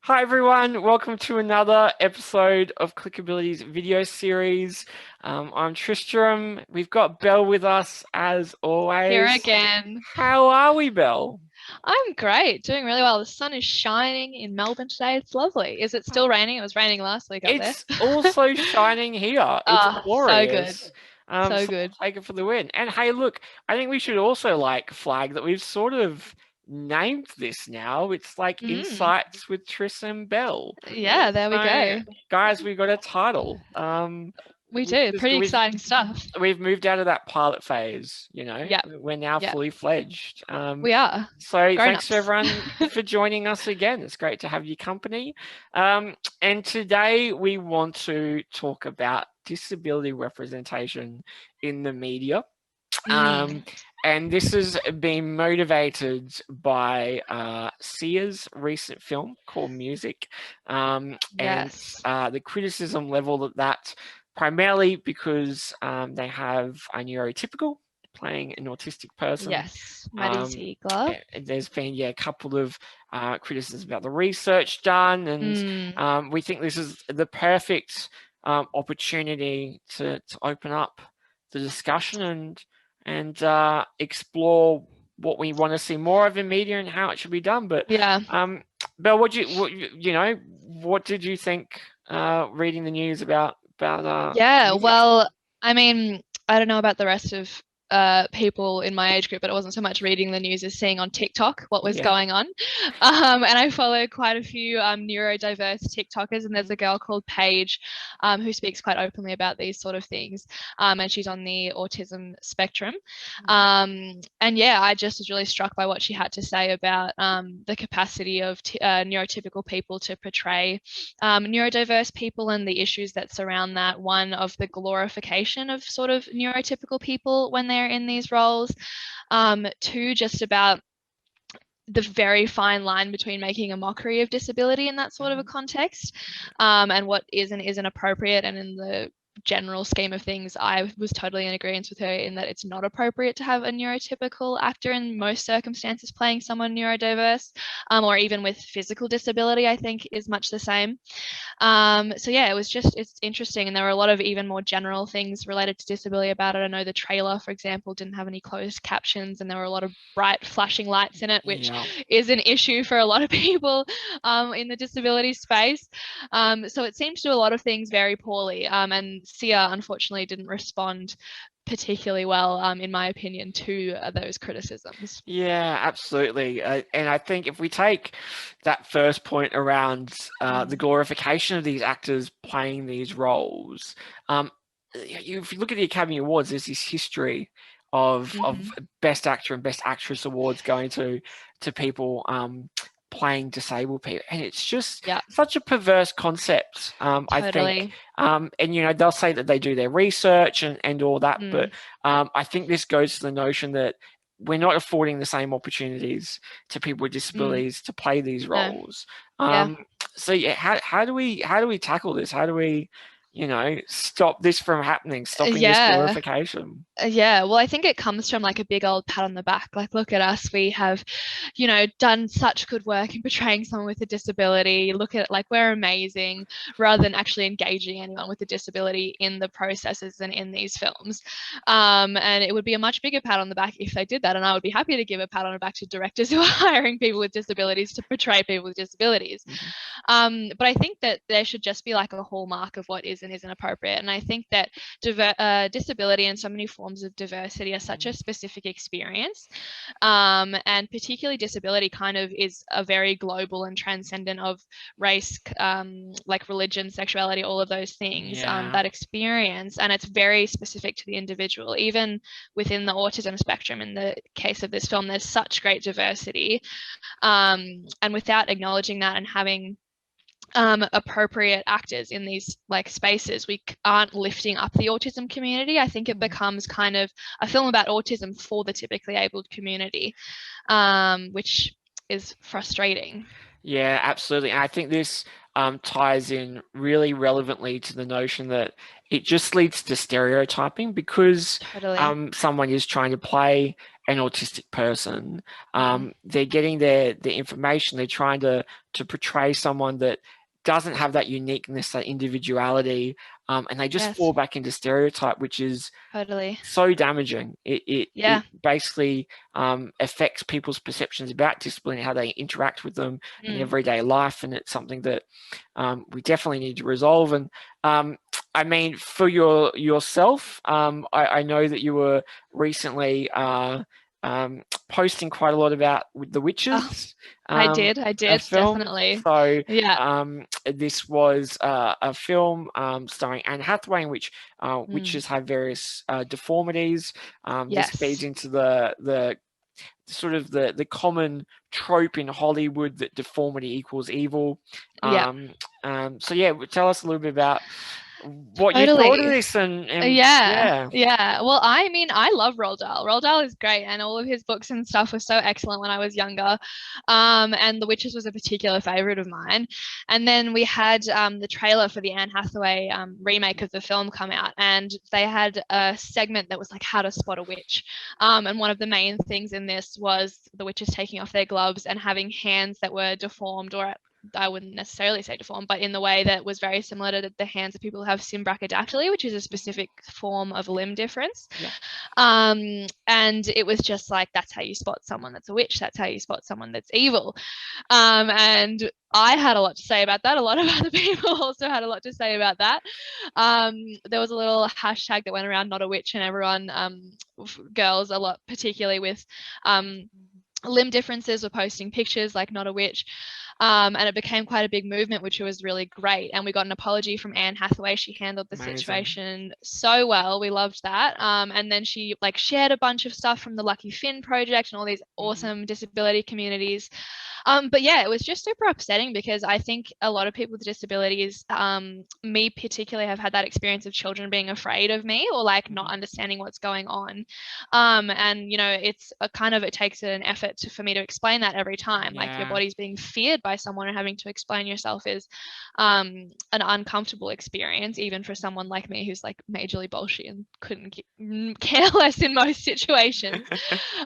Hi everyone, welcome to another episode of Clickability's video series. I'm Tristram. We've got Belle with us as Here always. again. How are we, Belle? I'm great, doing really well. The sun is shining in Melbourne today. It's lovely. Is it still raining? It was raining last week up there. It's also shining here. It's Ah, so good. glorious. So So we'll good. take it for the win. And hey, look, I think we should also flag that we've sort of named this now. It's like Mm, Insights with Triss and Belle. yeah, there we So, go. guys, we got a title. We Which do. is Pretty exciting stuff. we've moved out of that pilot phase, Yep, we're now yep. fully fledged. We are So thanks to grown-ups. everyone for joining us again. It's great to have your company. And today we want to talk about disability representation in the media. Mm, And this has been motivated by Sia's recent film called Music, and yes. the criticism level that primarily because they have a neurotypical playing an autistic person. Yes. Maddie Um, Ziegler. there's been a couple of criticisms about the research done, and Mm, we think this is the perfect opportunity to open up the discussion and explore what we want to see more of in media and how it should be done. But yeah. Belle, what did you think reading the news about Yeah, music? well, I mean, I don't know about the rest of people in my age group, but it wasn't so much reading the news as seeing on TikTok what was Yeah. going on. And I follow quite a few neurodiverse TikTokers, and there's a girl called Paige who speaks quite openly about these sort of things. And she's on the autism spectrum. And yeah, I just was really struck by what she had to say about the capacity of neurotypical people to portray neurodiverse people and the issues that surround that. One of the glorification of sort of neurotypical people when they're in these roles. Two, just about the very fine line between making a mockery of disability in that sort of a context, and what is and isn't appropriate. And in the general scheme of things, I was totally in agreement with her in that it's not appropriate to have a neurotypical actor in most circumstances playing someone neurodiverse, or even with physical disability, I think is much the same. So yeah, it's interesting. And there were a lot of even more general things related to disability about it. I know the trailer, for example, didn't have any closed captions, and there were a lot of bright flashing lights in it, which Yeah. is an issue for a lot of people in the disability space. So it seemed to do a lot of things very poorly. And Sia unfortunately didn't respond particularly well, in my opinion, to those criticisms. Yeah, absolutely. And I think if we take that first point around the glorification of these actors playing these roles, if you look at the Academy Awards, there's this history of Mm-hmm. Best Actor and Best Actress awards going to people playing disabled people, and it's just Yeah, such a perverse concept. I think, totally. and they'll say that they do their research and all that, but Mm, I think this goes to the notion that we're not affording the same opportunities to people with mm, disabilities to play these no, roles. yeah. So yeah, how do we tackle this? How do we, stop this from happening, stopping this Yeah. glorification? Yeah, well, I think it comes from like a big old pat on the back. Like, look at us. We have, done such good work in portraying someone with a disability. Look at it, like we're amazing, rather than actually engaging anyone with a disability in the processes and in these films. And it would be a much bigger pat on the back if they did that. And I would be happy to give a pat on the back to directors who are hiring people with disabilities to portray people with disabilities. Mhm. But I think that there should just be like a hallmark of what is and isn't appropriate. And I think that disability and so many forms of diversity are such a specific experience. And particularly disability kind of is a very global and transcendent of race, like religion, sexuality, all of those things, Yeah. that experience. And it's very specific to the individual. Even within the autism spectrum, in the case of this film, there's such great diversity. And without acknowledging that and having appropriate actors in these like spaces, we aren't lifting up the autism community. I think it becomes kind of a film about autism for the typically abled community, which is frustrating. Yeah, absolutely. And I think this ties in really relevantly to the notion that it just leads to stereotyping because Totally. someone is trying to play an autistic person. Mm. They're getting their information. They're trying to portray someone that doesn't have that uniqueness, that individuality, and they just Yes, fall back into stereotype, which is totally. so damaging. It Yeah. basically affects people's perceptions about disability and how they interact with them in Mm. everyday life, and it's something that we definitely need to resolve. And I mean, for yourself, I know that you were recently posting quite a lot about The Oh, Witches, I a did, film. definitely. So Yeah. this was a film starring Anne Hathaway in which Mm. witches have various deformities. This feeds Yes. into the sort of the common trope in Hollywood that deformity equals evil. Yeah. Um, so yeah, tell us a little bit about what you thought of Totally. this, and Yeah, yeah. yeah. Well, I mean, I love Roald Dahl. Roald Dahl is great, and all of his books and stuff were so excellent when I was younger. And The Witches was a particular favorite of mine. And then we had the trailer for the Anne Hathaway remake of the film come out, and they had a segment that was like how to spot a witch. And one of the main things in this was the witches taking off their gloves and having hands that were deformed, or I wouldn't necessarily say deformed, but in the way that was very similar to the hands of people who have symbrachydactyly, which is a specific form of limb difference. Yeah. And it was just like, that's how you spot someone that's a witch. That's how you spot someone that's evil. And I had a lot to say about that. A lot of other people also had a lot to say about that. There was a little hashtag that went around, not a witch, and everyone, girls a lot, particularly with limb differences, were posting pictures like not a witch. And it became quite a big movement, which was really great. And we got an apology from Anne Hathaway. She handled the Amazing. situation so well. We loved that. And then she like shared a bunch of stuff from the Lucky Finn project and all these awesome disability communities. But yeah, it was just super upsetting because I think a lot of people with disabilities, me particularly, have had that experience of children being afraid of me or like not understanding what's going on. And you know, it's a kind of, it takes an effort for me to explain that every time. Like your Yeah. body's being feared by someone, and having to explain yourself is an uncomfortable experience, even for someone like me who's like majorly bullshit and couldn't care less in most situations.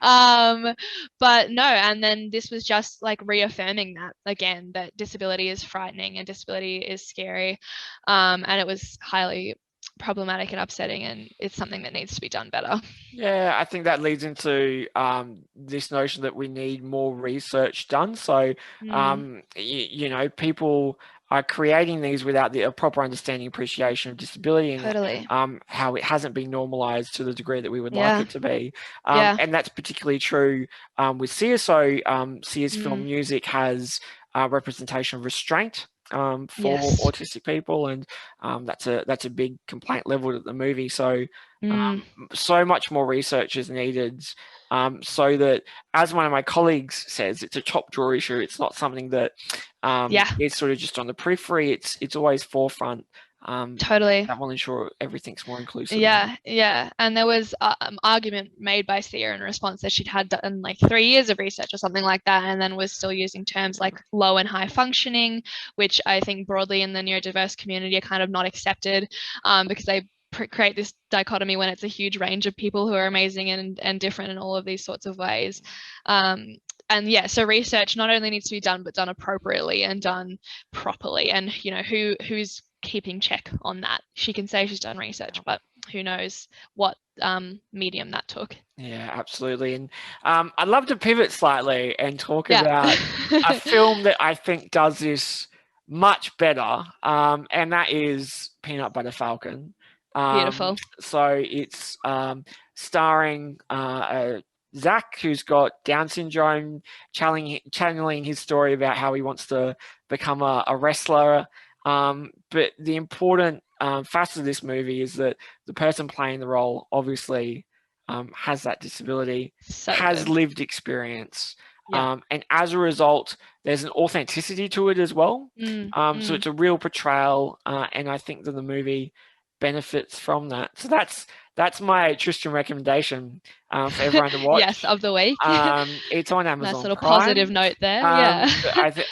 But no, and then this was just like reaffirming that again, that disability is frightening and disability is scary. And it was highly problematic and upsetting, and it's something that needs to be done better. Yeah, I think that leads into this notion that we need more research done. So, Mm, you know, people are creating these without a proper understanding, appreciation of disability and totally. how it hasn't been normalized to the degree that we would like Yeah. it to be. Yeah. And that's particularly true with Sia. So, Sia's film Mm, music has representation of restraint. For yes. autistic people, and that's a big complaint leveled at the movie. So Mm, so much more research is needed, so that, as one of my colleagues says, it's a top drawer issue. It's not something that yeah. is sort of just on the periphery. It's always forefront. Totally. That will ensure everything's more inclusive. Yeah, yeah. And there was argument made by Thea in response that she'd had done like 3 years of research or something like that, and then was still using terms like low and high functioning, which I think broadly in the neurodiverse community are kind of not accepted, because they create this dichotomy when it's a huge range of people who are amazing and different in all of these sorts of ways. And yeah, so research not only needs to be done, but done appropriately and done properly. And you know, who's keeping check on that? She can say she's done research, but who knows what medium that took. Yeah, absolutely. And I'd love to pivot slightly and talk Yeah. about a film that I think does this much better, and that is Peanut Butter Falcon. Beautiful. So it's starring Zach, who's got Down syndrome, channeling his story about how he wants to become a wrestler. But the important facet of this movie is that the person playing the role obviously has that disability, So has good. lived experience, Yeah. and as a result, there's an authenticity to it as well. Mm, So mm. it's a real portrayal, and I think that the movie benefits from that. So that's my Tristan recommendation for everyone to Yes, watch. of the week. It's on Nice Amazon little positive Prime. note there. Yeah,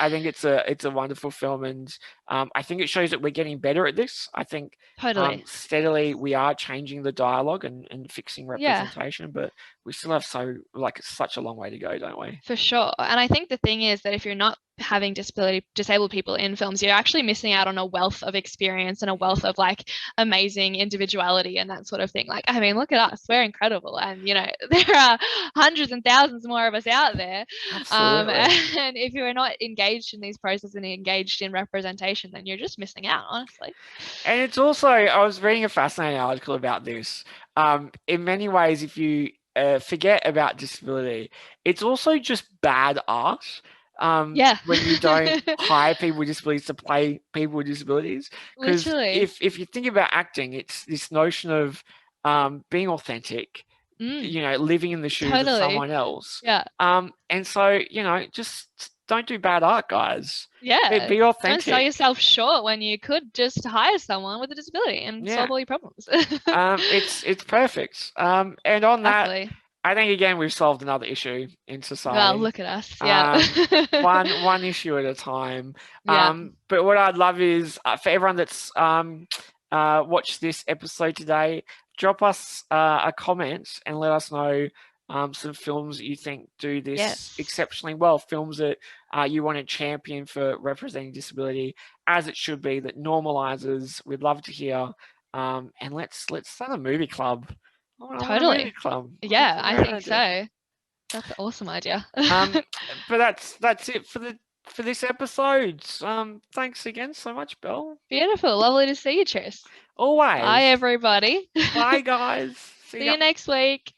I think it's a wonderful film, and I think it shows that we're getting better at this. I think totally. steadily we are changing the dialogue and fixing Yeah. representation, but we still have such a long way to go, don't we? For sure. And I think the thing is that if you're not having disabled people in films, you're actually missing out on a wealth of experience and a wealth of like amazing individuality and that sort of thing. Like, I mean, look at us, we're incredible. And, you know, there are hundreds and thousands more of us out there. Absolutely. And if you're not engaged in these processes and engaged in representation, then you're just missing out, honestly. And it's also, I was reading a fascinating article about this. In many ways, if you forget about disability, it's also just bad art. Yeah. When you don't hire people with disabilities to play people with disabilities, because Literally. if you think about acting, it's this notion of being authentic, Mm, living in the shoes of totally. someone else. Yeah. And so, just don't do bad art, guys. Yeah. Be Don't sell authentic. yourself short when you could just hire someone with a disability and Yeah. solve all your problems. It's perfect. And on that, Exactly. I think again we've solved another issue in Well, society. look at us. Yeah. Um, one issue at a time. Yeah. But what I'd love is for everyone that's watched this episode today, drop us a comment and let us know some films that you think do this Yes. exceptionally well. Films that you want to champion for representing disability as it should be, that normalizes. We'd love to hear. And let's start a movie club. I want a movie Totally. club. I think it's Yeah, a I great think idea. so. That's an awesome idea. Um, but that's it for this episode. Thanks again so much, Belle. Beautiful. Lovely to see you, Tris. Bye, Always. everybody. Bye, guys. See See ya. you next week.